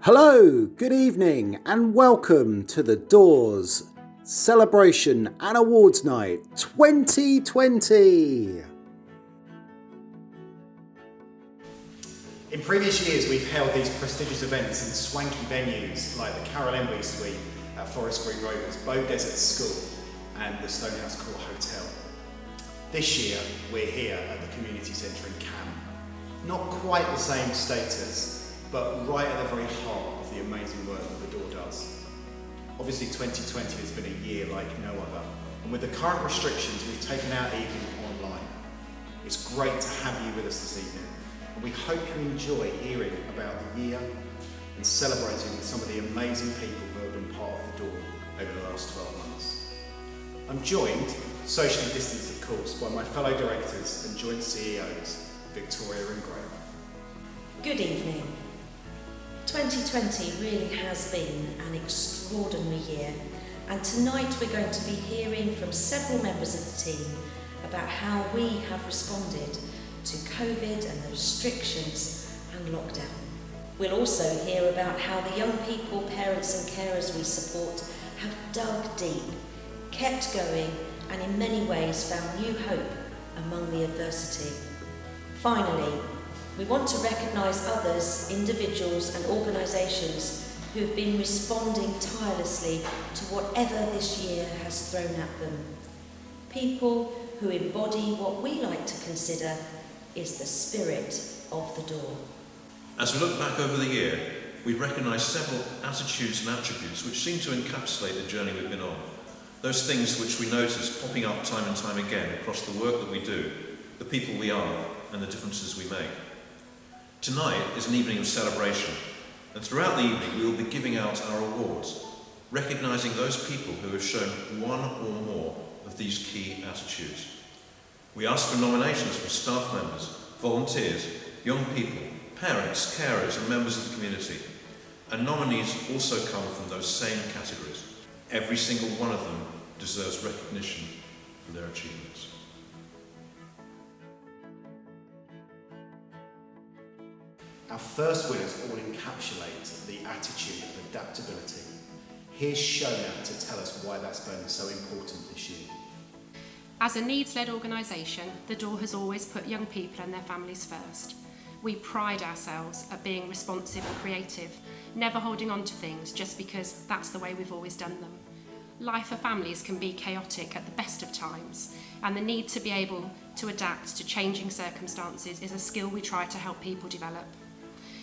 Hello, good evening, and welcome to the Doors Celebration and Awards Night 2020. In previous years, we've held these prestigious events in swanky venues like the Carol Embley Suite at Forest Green Rovers, Bow Desert School and the Stonehouse Court Hotel. This year, we're here at the Community Centre in Cam. Not quite the same status, but right at the very heart of the amazing work that the Door does. Obviously 2020 has been a year like no other, and with the current restrictions we've taken our evening online. It's great to have you with us this evening, and we hope you enjoy hearing about the year and celebrating with some of the amazing people who have been part of the Door over the last 12 months. I'm joined, socially distanced of course, by my fellow directors and joint CEOs, Victoria and Graham. Good evening. 2020 really has been an extraordinary year, and tonight we're going to be hearing from several members of the team about how we have responded to COVID and the restrictions and lockdown. We'll also hear about how the young people, parents and carers we support have dug deep, kept going and in many ways found new hope among the adversity. Finally, we want to recognise others, individuals and organisations who have been responding tirelessly to whatever this year has thrown at them. People who embody what we like to consider is the spirit of the Door. As we look back over the year, we've recognised several attitudes and attributes which seem to encapsulate the journey we've been on. Those things which we notice popping up time and time again across the work that we do, the people we are and the differences we make. Tonight is an evening of celebration, and throughout the evening we will be giving out our awards, recognising those people who have shown one or more of these key attitudes. We ask for nominations from staff members, volunteers, young people, parents, carers and members of the community, and nominees also come from those same categories. Every single one of them deserves recognition for their achievements. Our first winners all encapsulate the attitude of adaptability. Here's Shona to tell us why that's been so important this year. As a needs-led organisation, the Door has always put young people and their families first. We pride ourselves at being responsive and creative, never holding on to things just because that's the way we've always done them. Life for families can be chaotic at the best of times, and the need to be able to adapt to changing circumstances is a skill we try to help people develop.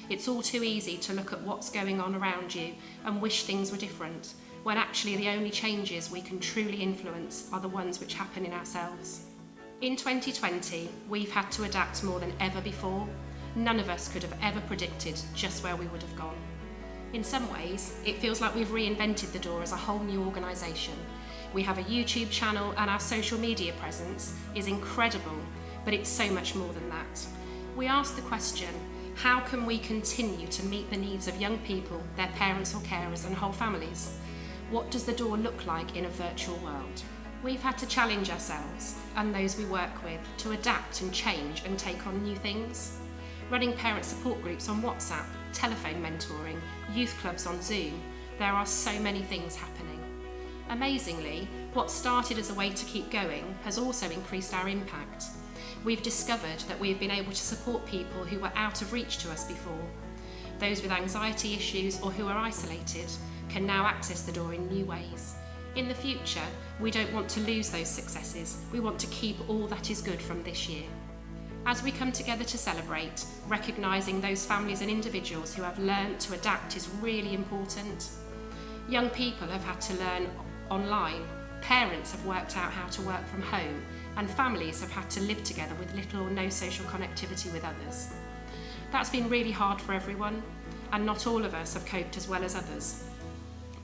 It's all too easy to look at what's going on around you and wish things were different, when actually the only changes we can truly influence are the ones which happen in ourselves. In 2020, we've had to adapt more than ever before. None of us could have ever predicted just where we would have gone. In some ways, it feels like we've reinvented the Door as a whole new organisation. We have a YouTube channel and our social media presence is incredible, but it's so much more than that. We ask the question, how can we continue to meet the needs of young people, their parents or carers and whole families? What does the Door look like in a virtual world? We've had to challenge ourselves and those we work with to adapt and change and take on new things. Running parent support groups on WhatsApp, telephone mentoring, youth clubs on Zoom, there are so many things happening. Amazingly, what started as a way to keep going has also increased our impact. We've discovered that we've been able to support people who were out of reach to us before. Those with anxiety issues or who are isolated can now access the Door in new ways. In the future, we don't want to lose those successes. We want to keep all that is good from this year. As we come together to celebrate, recognising those families and individuals who have learned to adapt is really important. Young people have had to learn online, parents have worked out how to work from home, and families have had to live together with little or no social connectivity with others. That's been really hard for everyone, and not all of us have coped as well as others.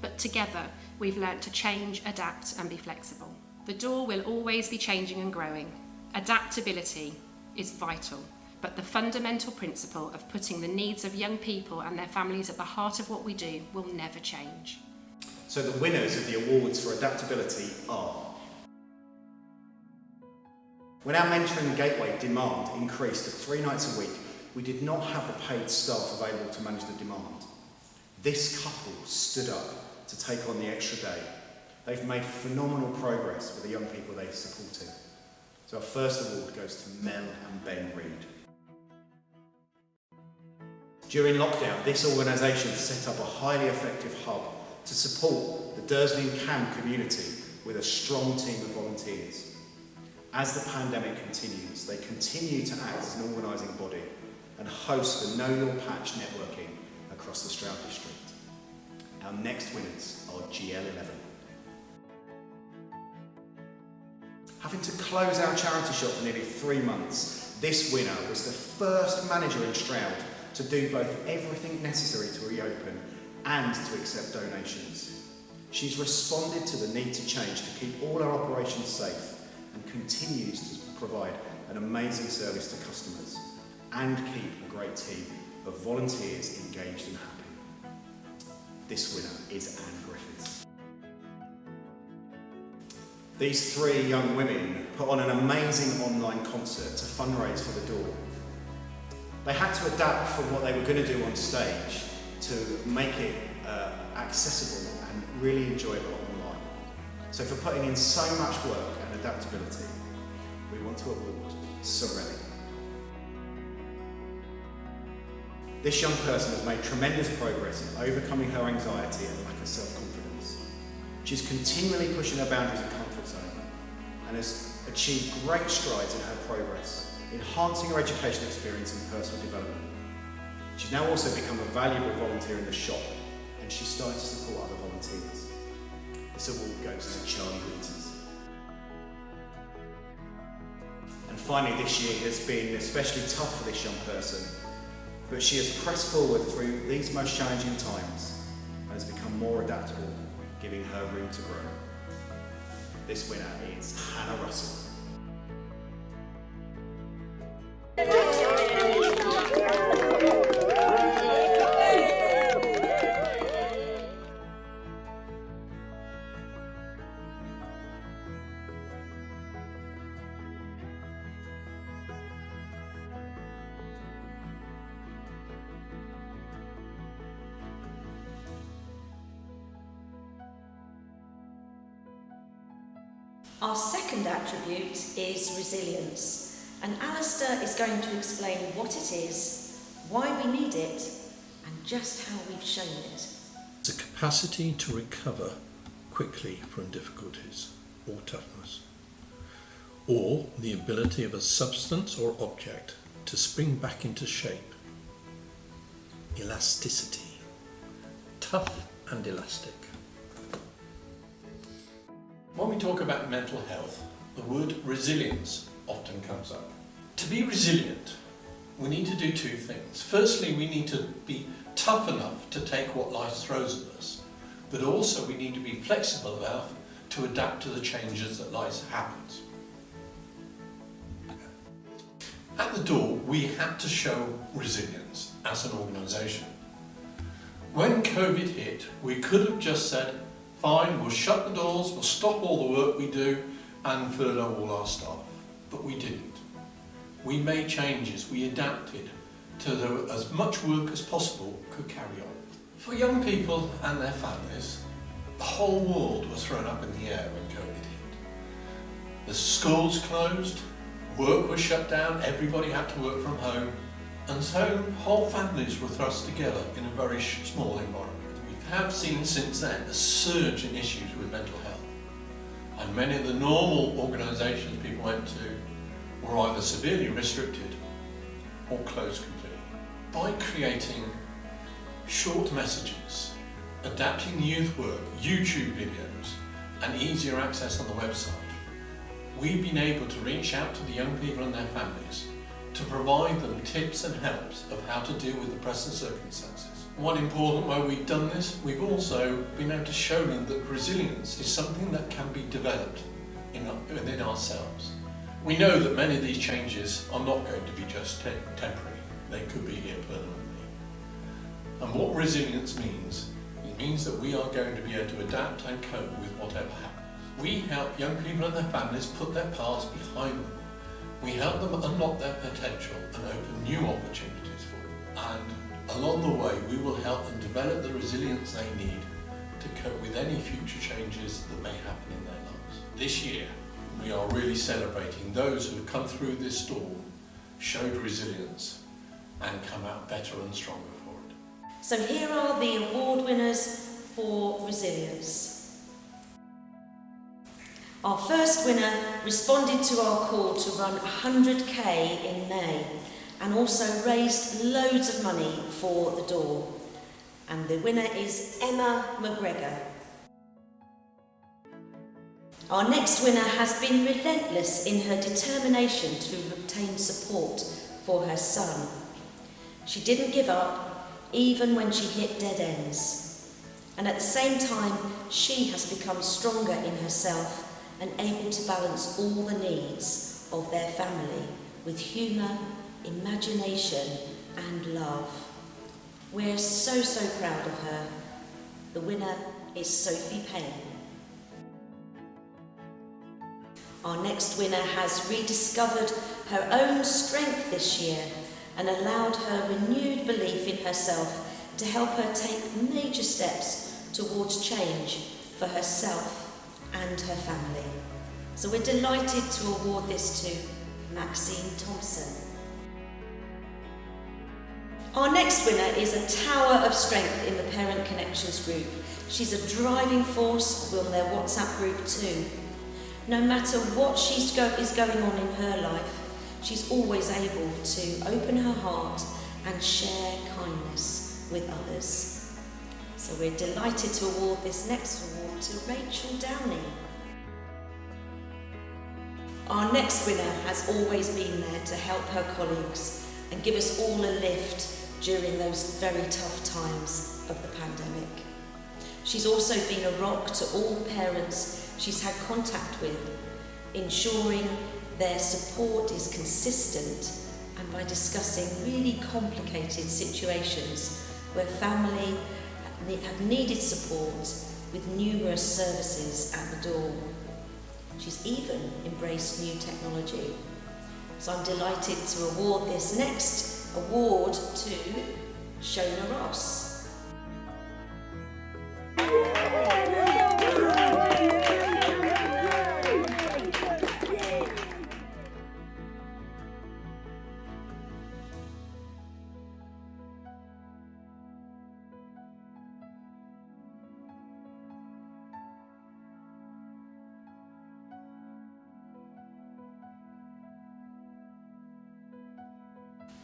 But together, we've learnt to change, adapt and be flexible. The Door will always be changing and growing. Adaptability is vital, but the fundamental principle of putting the needs of young people and their families at the heart of what we do will never change. So the winners of the awards for adaptability are: when our mentoring gateway demand increased to 3 nights a week, we did not have the paid staff available to manage the demand. This couple stood up to take on the extra day. They've made phenomenal progress with the young people they're supporting. So our first award goes to Mel and Ben Reed. During lockdown, this organisation set up a highly effective hub to support the Dursley and Cam community with a strong team of volunteers. As the pandemic continues, they continue to act as an organising body and host the Know Your Patch networking across the Stroud District. Our next winners are GL11. Having to close our charity shop for nearly 3 months, this winner was the first manager in Stroud to do both everything necessary to reopen and to accept donations. She's responded to the need to change to keep all our operations safe and continues to provide an amazing service to customers and keep a great team of volunteers engaged and happy. This winner is Anne Griffiths. These 3 young women put on an amazing online concert to fundraise for the door. They had to adapt from what they were going to do on stage to make it accessible and really enjoyable online. So for putting in so much work and adaptability, we want to award Sorelli. This young person has made tremendous progress in overcoming her anxiety and lack of self-confidence. She's continually pushing her boundaries and comfort zone and has achieved great strides in her progress, enhancing her education experience and personal development. She's now also become a valuable volunteer in the shop, and she's starting to support other volunteers. This award goes to Charlie Winters. And finally, this year has been especially tough for this young person, but she has pressed forward through these most challenging times and has become more adaptable, giving her room to grow. This winner is Hannah Russell. Our second attribute is resilience, and Alistair is going to explain what it is, why we need it, and just how we've shown it. It's a capacity to recover quickly from difficulties or toughness, or the ability of a substance or object to spring back into shape. Elasticity, tough and elastic. When we talk about mental health, the word resilience often comes up. To be resilient, we need to do 2 things. Firstly, we need to be tough enough to take what life throws at us, but also we need to be flexible enough to adapt to the changes that life happens. At the door, we had to show resilience as an organisation. When COVID hit, we could have just said, fine, we'll shut the doors, we'll stop all the work we do and furlough all our staff. But we didn't. We made changes, we adapted to as much work as possible could carry on. For young people and their families, the whole world was thrown up in the air when COVID hit. The schools closed, work was shut down, everybody had to work from home, and so whole families were thrust together in a very small environment. We have seen since then a surge in issues with mental health, and many of the normal organisations people went to were either severely restricted or closed completely. By creating short messages, adapting youth work, YouTube videos and easier access on the website, we've been able to reach out to the young people and their families to provide them tips and helps of how to deal with the present circumstances. One important way we've done this, we've also been able to show them that resilience is something that can be developed within ourselves. We know that many of these changes are not going to be just temporary, they could be here permanently. And what resilience means, it means that we are going to be able to adapt and cope with whatever happens. We help young people and their families put their past behind them. We help them unlock their potential and open new opportunities for them. And Along the way, we will help them develop the resilience they need to cope with any future changes that may happen in their lives. This year, we are really celebrating those who have come through this storm, showed resilience, and come out better and stronger for it. So here are the award winners for resilience. Our first winner responded to our call to run 100k in May and also raised loads of money for the door. And the winner is Emma McGregor. Our next winner has been relentless in her determination to obtain support for her son. She didn't give up even when she hit dead ends. And at the same time, she has become stronger in herself and able to balance all the needs of their family with humour, imagination and love. We're so proud of her. The winner is Sophie Payne. Our next winner has rediscovered her own strength this year and allowed her renewed belief in herself to help her take major steps towards change for herself and her family. So we're delighted to award this to Maxine Thompson. Our next winner is a tower of strength in the Parent Connections group. She's a driving force on their WhatsApp group too. No matter what is going on in her life, she's always able to open her heart and share kindness with others. So we're delighted to award this next award to Rachel Downey. Our next winner has always been there to help her colleagues and give us all a lift during those very tough times of the pandemic. She's also been a rock to all the parents she's had contact with, ensuring their support is consistent and by discussing really complicated situations where family have needed support with numerous services at the door. She's even embraced new technology. So I'm delighted to award this next award to Shona Ross.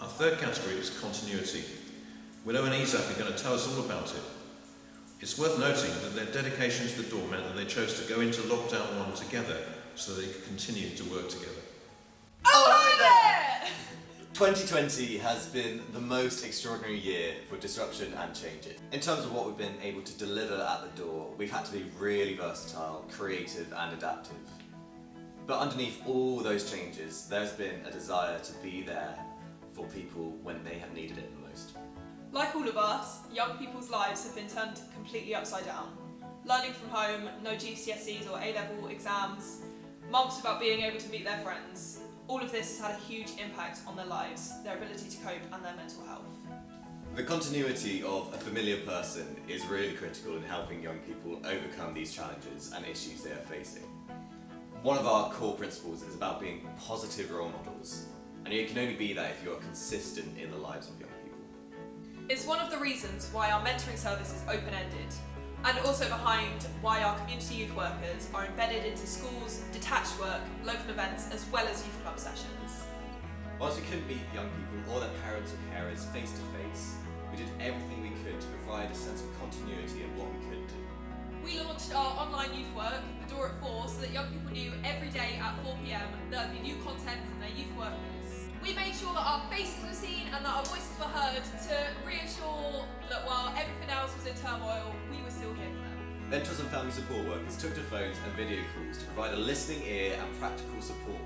Our third category is continuity. Willow and Isak are going to tell us all about it. It's worth noting that their dedication to the door meant that they chose to go into lockdown 1 together so they could continue to work together. Oh, hi there! 2020 has been the most extraordinary year for disruption and change. In terms of what we've been able to deliver at the door, we've had to be really versatile, creative and adaptive. But underneath all those changes, there's been a desire to be there for people when they have needed it the most. Like all of us, young people's lives have been turned completely upside down. Learning from home, no GCSEs or A-level exams, months without being able to meet their friends. All of this has had a huge impact on their lives, their ability to cope and their mental health. The continuity of a familiar person is really critical in helping young people overcome these challenges and issues they are facing. One of our core principles is about being positive role models, and you can only be that if you are consistent in the lives of young people. It's one of the reasons why our mentoring service is open-ended, and also behind why our community youth workers are embedded into schools, detached work, local events, as well as youth club sessions. Whilst we couldn't meet young people or their parents or carers face to face, we did everything we could to provide a sense of continuity in what we could do. We launched our online youth work, The Door at 4, so that young people knew every day at 4 p.m. there would be new content from their youth workers. We made sure that our faces were seen and that our voices were heard to reassure that while everything else was in turmoil, we were still here for them. Mentors and family support workers took to phones and video calls to provide a listening ear and practical support.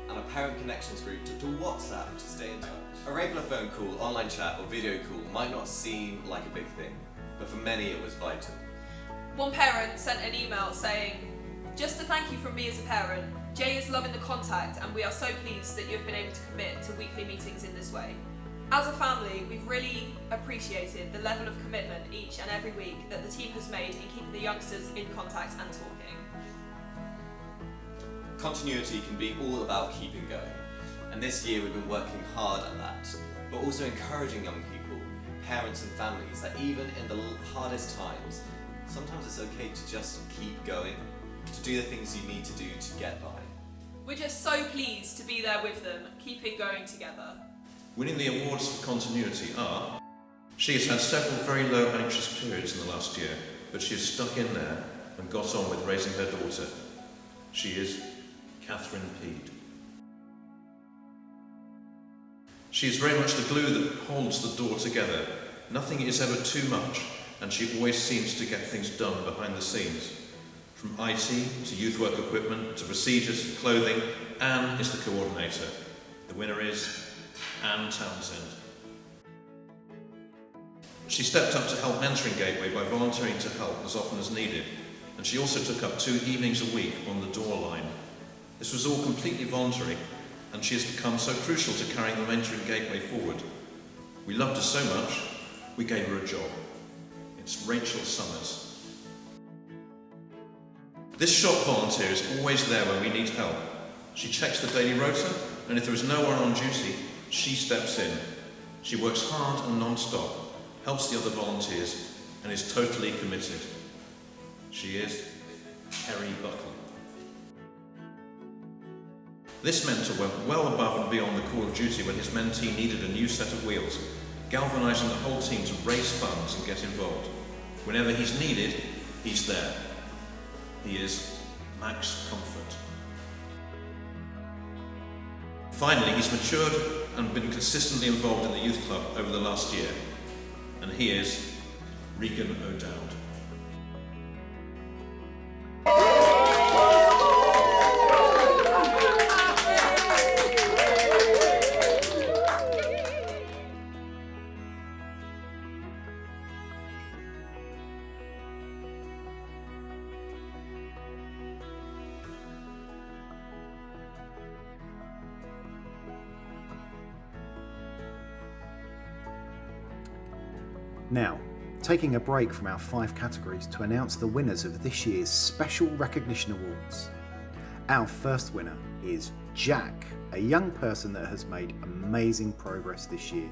And a Parent Connections group took to WhatsApp to stay in touch. A regular phone call, online chat or video call might not seem like a big thing, but for many it was vital. One parent sent an email saying, "Just to thank you from me as a parent, Jay is loving the contact and we are so pleased that you have been able to commit to weekly meetings in this way. As a family, we've really appreciated the level of commitment each and every week that the team has made in keeping the youngsters in contact and talking. Continuity can be all about keeping going, and this year we've been working hard at that, but also encouraging young people, parents and families that even in the hardest times, sometimes it's okay to just keep going, to do the things you need to do to get by. We're just so pleased to be there with them, keeping going together. Winning the awards for continuity are: she has had several very low anxious periods in the last year, but she has stuck in there and got on with raising her daughter. She is Catherine Peed. She is very much the glue that holds the door together. Nothing is ever too much, and she always seems to get things done behind the scenes. From IT to youth work equipment to procedures to clothing, Anne is the coordinator. The winner is Anne Townsend. She stepped up to help Mentoring Gateway by volunteering to help as often as needed, and she also took up 2 evenings a week on the door line. This was all completely voluntary, and she has become so crucial to carrying the Mentoring Gateway forward. We loved her so much, we gave her a job. It's Rachel Summers. This shop volunteer is always there when we need help. She checks the daily rota, and if there is no one on duty, she steps in. She works hard and non-stop, helps the other volunteers, and is totally committed. She is Kerry Buckle. This mentor went well above and beyond the call of duty when his mentee needed a new set of wheels, galvanising the whole team to raise funds and get involved. Whenever he's needed, he's there. He is Max Comfort. Finally, he's matured and been consistently involved in the youth club over the last year, and he is Regan O'Dowd. Now, taking a break from our 5 categories to announce the winners of this year's Special Recognition Awards. Our first winner is Jack, a young person that has made amazing progress this year.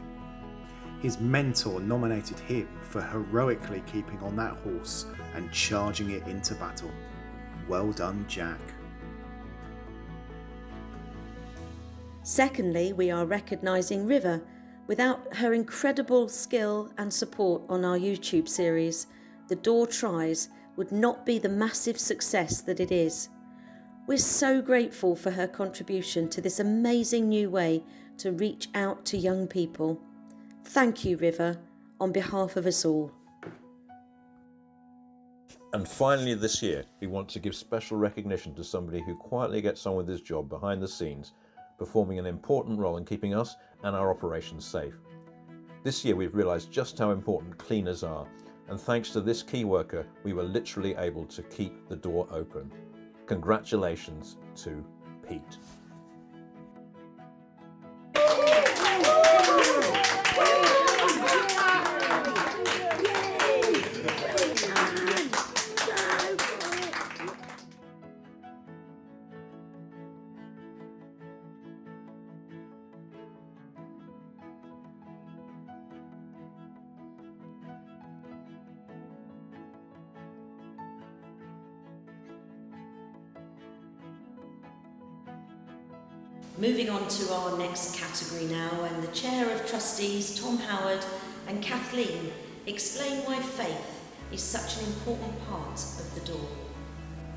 His mentor nominated him for heroically keeping on that horse and charging it into battle. Well done, Jack. Secondly, we are recognising River. Without her incredible skill and support on our YouTube series, The Door Tries would not be the massive success that it is. We're so grateful for her contribution to this amazing new way to reach out to young people. Thank you, River, on behalf of us all. And finally this year, we want to give special recognition to somebody who quietly gets on with his job behind the scenes, performing an important role in keeping us and our operations safe. This year we've realised just how important cleaners are, and thanks to this key worker, we were literally able to keep the door open. Congratulations to Pete. Moving on to our next category now, and the Chair of Trustees, Tom Howard and Kathleen, explain why faith is such an important part of the door.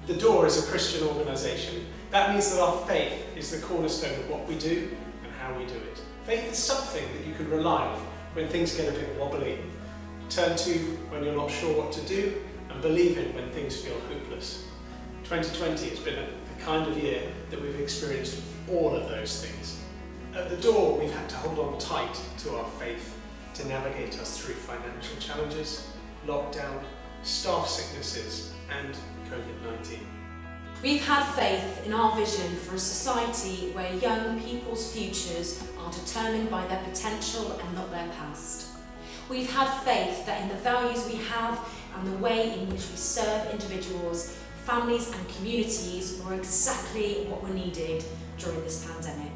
The Door is a Christian organisation. That means that our faith is the cornerstone of what we do and how we do it. Faith is something that you can rely on when things get a bit wobbly, turn to when you're not sure what to do, and believe in when things feel hopeless. 2020 has been the kind of year that we've experienced all of those things. At the Door, we've had to hold on tight to our faith to navigate us through financial challenges, lockdown, staff sicknesses, and COVID-19. We've had faith in our vision for a society where young people's futures are determined by their potential and not their past. We've had faith that in the values we have and the way in which we serve individuals, families and communities were exactly what were needed during this pandemic.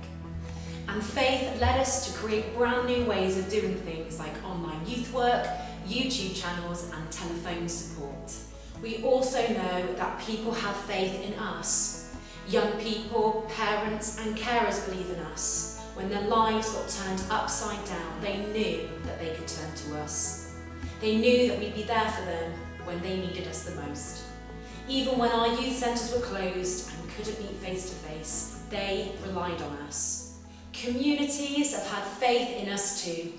And faith led us to create brand new ways of doing things like online youth work, YouTube channels and telephone support. We also know that people have faith in us. Young people, parents and carers believe in us. When their lives got turned upside down, they knew that they could turn to us. They knew that we'd be there for them when they needed us the most. Even when our youth centres were closed and couldn't meet face to face, they relied on us. Communities have had faith in us too.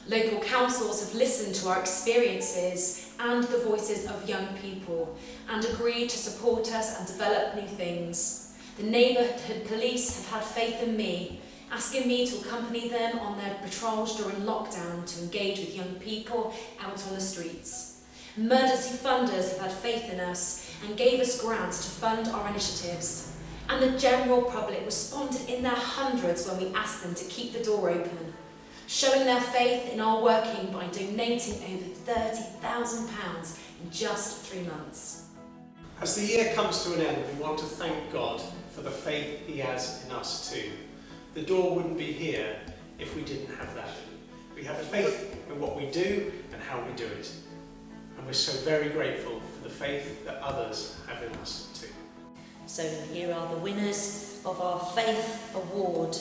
Local councils have listened to our experiences and the voices of young people and agreed to support us and develop new things. The neighbourhood police have had faith in me, asking me to accompany them on their patrols during lockdown to engage with young people out on the streets. Emergency funders have had faith in us and gave us grants to fund our initiatives. And the general public responded in their hundreds when we asked them to keep the door open, showing their faith in our working by donating over £30,000 in just 3 months. As the year comes to an end, we want to thank God for the faith He has in us too. The door wouldn't be here if we didn't have that. We have faith in what we do and how we do it. And we're so very grateful for the faith that others have in us too. So here are the winners of our Faith Award.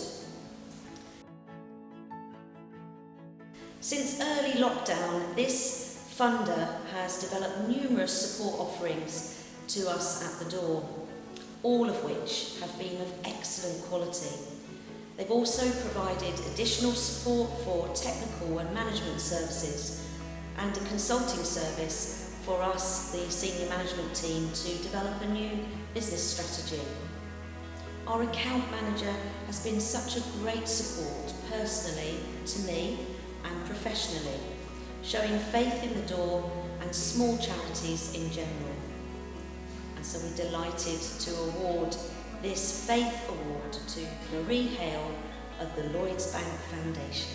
Since early lockdown, this funder has developed numerous support offerings to us at the door, all of which have been of excellent quality. They've also provided additional support for technical and management services and a consulting service for us, the senior management team, to develop a new business strategy. Our account manager has been such a great support personally to me and professionally, showing faith in the door and small charities in general. And so we're delighted to award this Faith Award to Marie Hale of the Lloyds Bank Foundation.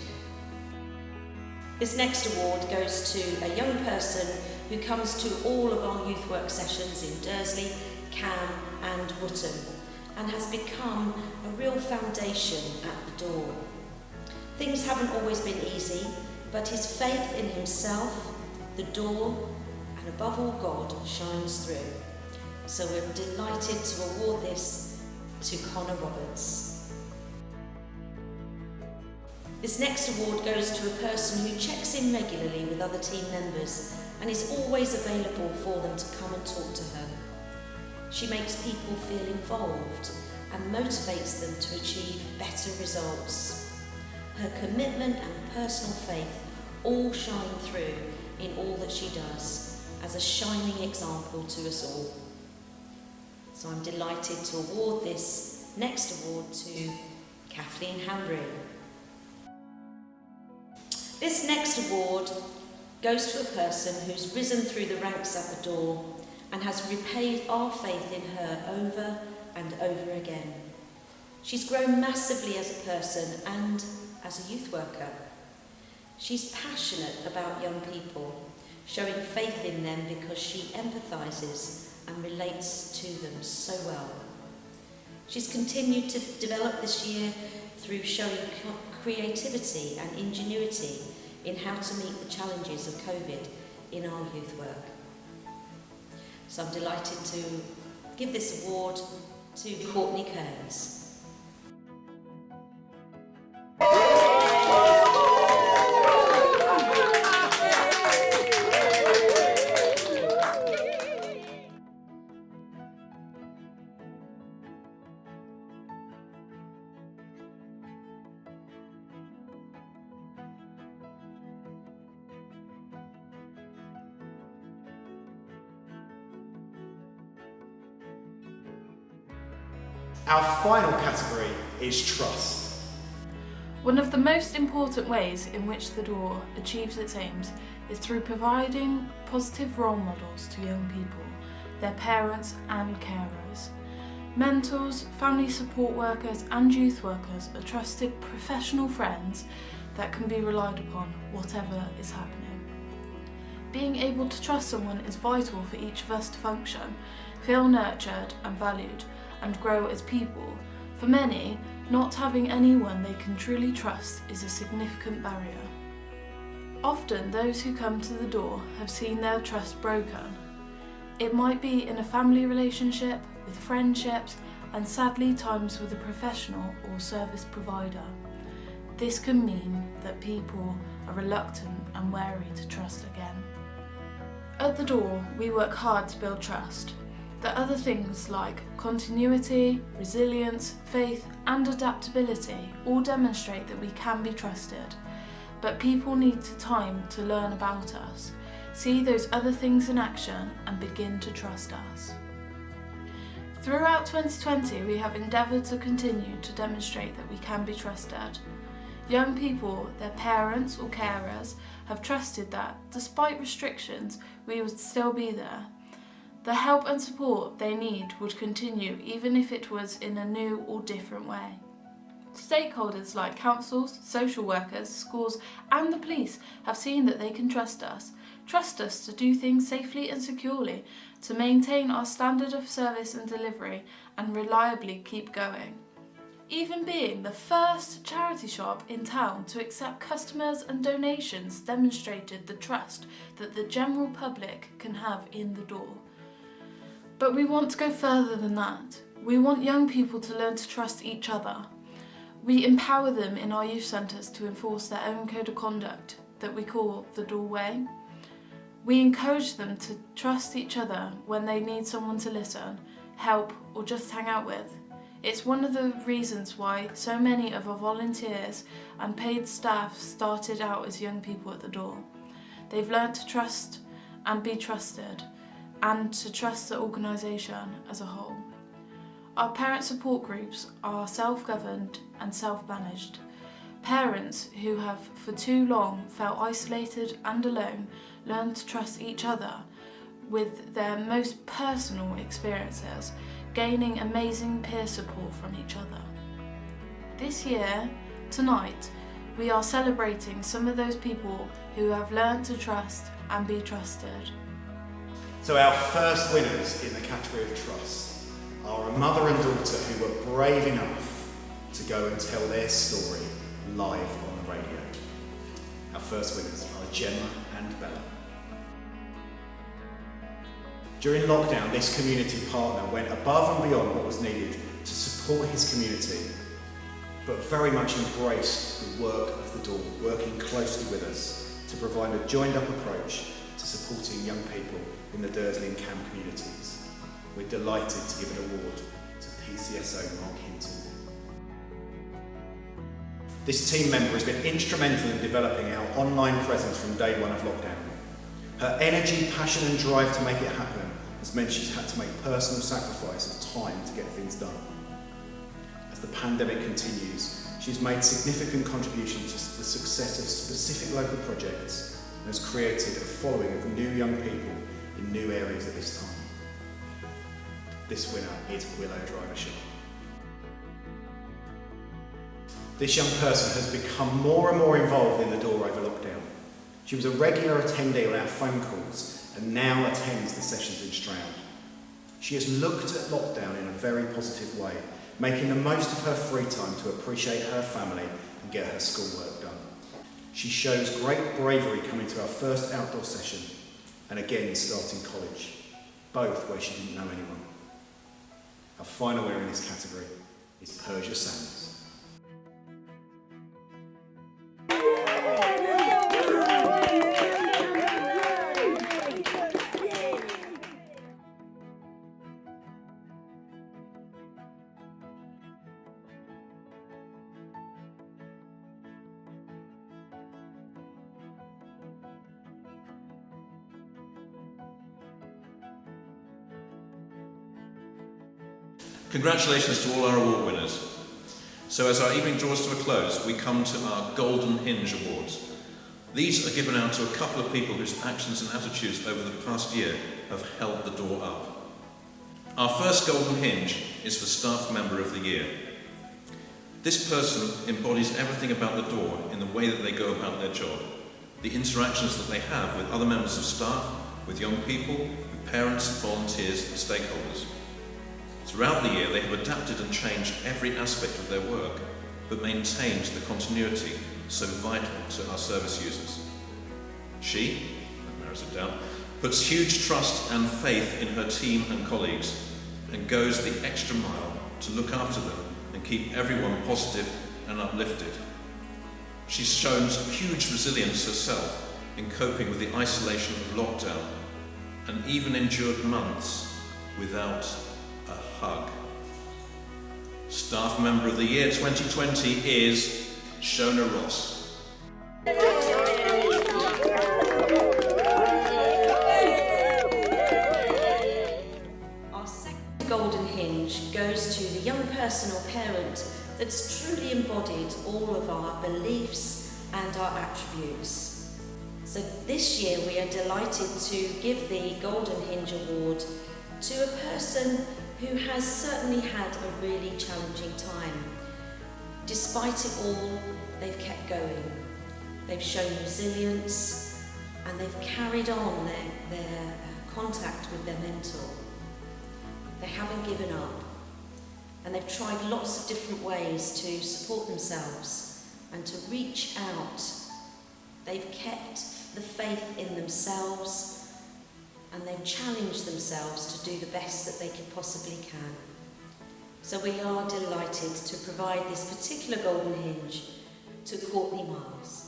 This next award goes to a young person who comes to all of our youth work sessions in Dursley, Cam and Wootton and has become a real foundation at the door. Things haven't always been easy, but his faith in himself, the door and above all God shines through. So we're delighted to award this to Connor Roberts. This next award goes to a person who checks in regularly with other team members and is always available for them to come and talk to her. She makes people feel involved and motivates them to achieve better results. Her commitment and personal faith all shine through in all that she does as a shining example to us all. So I'm delighted to award this next award to Kathleen Hambry. This next award goes to a person who's risen through the ranks at the door and has repaid our faith in her over and over again. She's grown massively as a person and as a youth worker. She's passionate about young people, showing faith in them because she empathises and relates to them so well. She's continued to develop this year through showing creativity and ingenuity in how to meet the challenges of COVID in our youth work. So I'm delighted to give this award to Courtney Kearns. Our final category is trust. One of the most important ways in which the door achieves its aims is through providing positive role models to young people, their parents and carers. Mentors, family support workers and youth workers are trusted professional friends that can be relied upon whatever is happening. Being able to trust someone is vital for each of us to function, feel nurtured and valued, and grow as people. For many, not having anyone they can truly trust is a significant barrier. Often those who come to the door have seen their trust broken. It might be in a family relationship, with friendships, and sadly times with a professional or service provider. This can mean that people are reluctant and wary to trust again. At the door, we work hard to build trust. The other things like continuity, resilience, faith, and adaptability all demonstrate that we can be trusted. But people need time to learn about us, see those other things in action, and begin to trust us. Throughout 2020, we have endeavoured to continue to demonstrate that we can be trusted. Young people, their parents or carers, have trusted that, despite restrictions, we would still be there. The help and support they need would continue even if it was in a new or different way. Stakeholders like councils, social workers, schools and the police have seen that they can trust us to do things safely and securely, to maintain our standard of service and delivery and reliably keep going. Even being the first charity shop in town to accept customers and donations demonstrated the trust that the general public can have in the door. But we want to go further than that. We want young people to learn to trust each other. We empower them in our youth centres to enforce their own code of conduct that we call the doorway. We encourage them to trust each other when they need someone to listen, help, or just hang out with. It's one of the reasons why so many of our volunteers and paid staff started out as young people at the door. They've learned to trust and be trusted, and to trust the organisation as a whole. Our parent support groups are self-governed and self-managed. Parents who have for too long felt isolated and alone learn to trust each other with their most personal experiences, gaining amazing peer support from each other. This year, tonight, we are celebrating some of those people who have learned to trust and be trusted. So our first winners in the category of trust are a mother and daughter who were brave enough to go and tell their story live on the radio. Our first winners are Gemma and Bella. During lockdown, this community partner went above and beyond what was needed to support his community, but very much embraced the work of the door, working closely with us to provide a joined-up approach to supporting young people in the Dursley and Cam communities. We're delighted to give an award to PCSO Mark Hinton. This team member has been instrumental in developing our online presence from day one of lockdown. Her energy, passion and drive to make it happen has meant she's had to make personal sacrifice of time to get things done. As the pandemic continues, she's made significant contributions to the success of specific local projects and has created a following of new young people in new areas at this time. This winner is Willow Driver Shop. This young person has become more and more involved in the door over lockdown. She was a regular attendee on our phone calls and now attends the sessions in Stroud. She has looked at lockdown in a very positive way, making the most of her free time to appreciate her family and get her schoolwork done. She shows great bravery coming to our first outdoor session and again starting college, both where she didn't know anyone. Our final winner in this category is Persia Sands. Congratulations to all our award winners. So as our evening draws to a close, we come to our Golden Hinge Awards. These are given out to a couple of people whose actions and attitudes over the past year have held the door up. Our first golden hinge is for Staff Member of the Year. This person embodies everything about the door in the way that they go about their job, the interactions that they have with other members of staff, with young people, with parents, volunteers and stakeholders. Throughout the year they have adapted and changed every aspect of their work, but maintained the continuity so vital to our service users. She, that narrows it down, puts huge trust and faith in her team and colleagues and goes the extra mile to look after them and keep everyone positive and uplifted. She's shown huge resilience herself in coping with the isolation of lockdown and even endured months without a hug. Staff Member of the Year 2020 is Shona Ross. Our second golden hinge goes to the young person or parent that's truly embodied all of our beliefs and our attributes. So this year we are delighted to give the Golden Hinge Award to a person who has certainly had a really challenging time. Despite it all, they've kept going. They've shown resilience and they've carried on their contact with their mentor. They haven't given up and they've tried lots of different ways to support themselves and to reach out. They've kept the faith in themselves and they've challenged themselves to do the best that they could possibly can. So we are delighted to provide this particular golden hinge to Courtney Miles.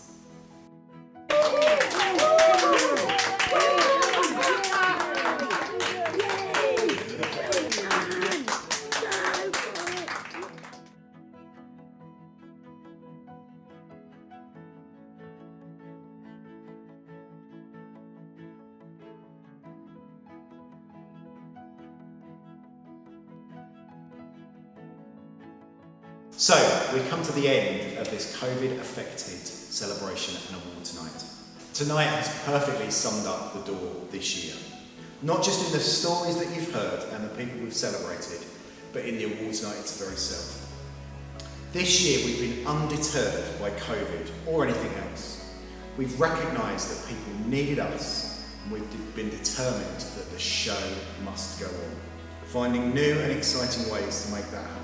So, we come to the end of this COVID-affected celebration and awards night. Tonight has perfectly summed up the door this year. Not just in the stories that you've heard and the people we've celebrated, but in the awards night its very self. This year we've been undeterred by COVID or anything else. We've recognised that people needed us and we've been determined that the show must go on, finding new and exciting ways to make that happen.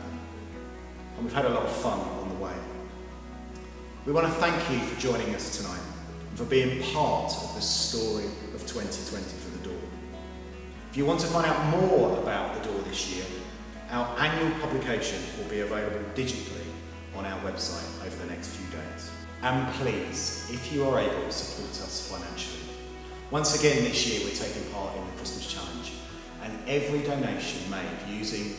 And we've had a lot of fun on the way. We want to thank you for joining us tonight and for being part of the story of 2020 for the door. If you want to find out more about the door this year, our annual publication will be available digitally on our website over the next few days. And please, if you are able, support us financially. Once again this year we're taking part in the Christmas Challenge, and every donation made using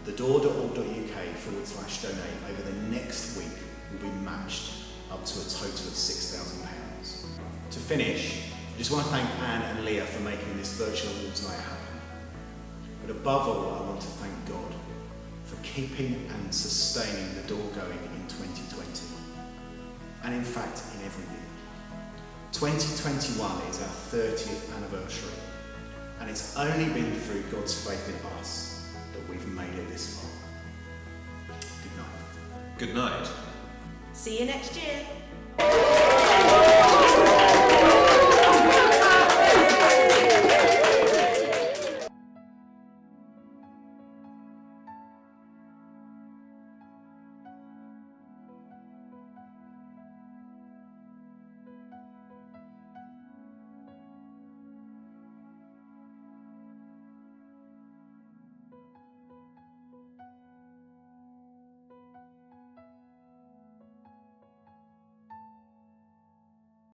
thedoor.org.uk/donate over the next week will be matched up to a total of £6,000. To finish, I just want to thank Anne and Leah for making this virtual awards night happen. But above all, I want to thank God for keeping and sustaining the door going in 2020. And in fact, in every year. 2021 is our 30th anniversary, and it's only been through God's faith in us that we've made it this far. Good night. Good night. See you next year.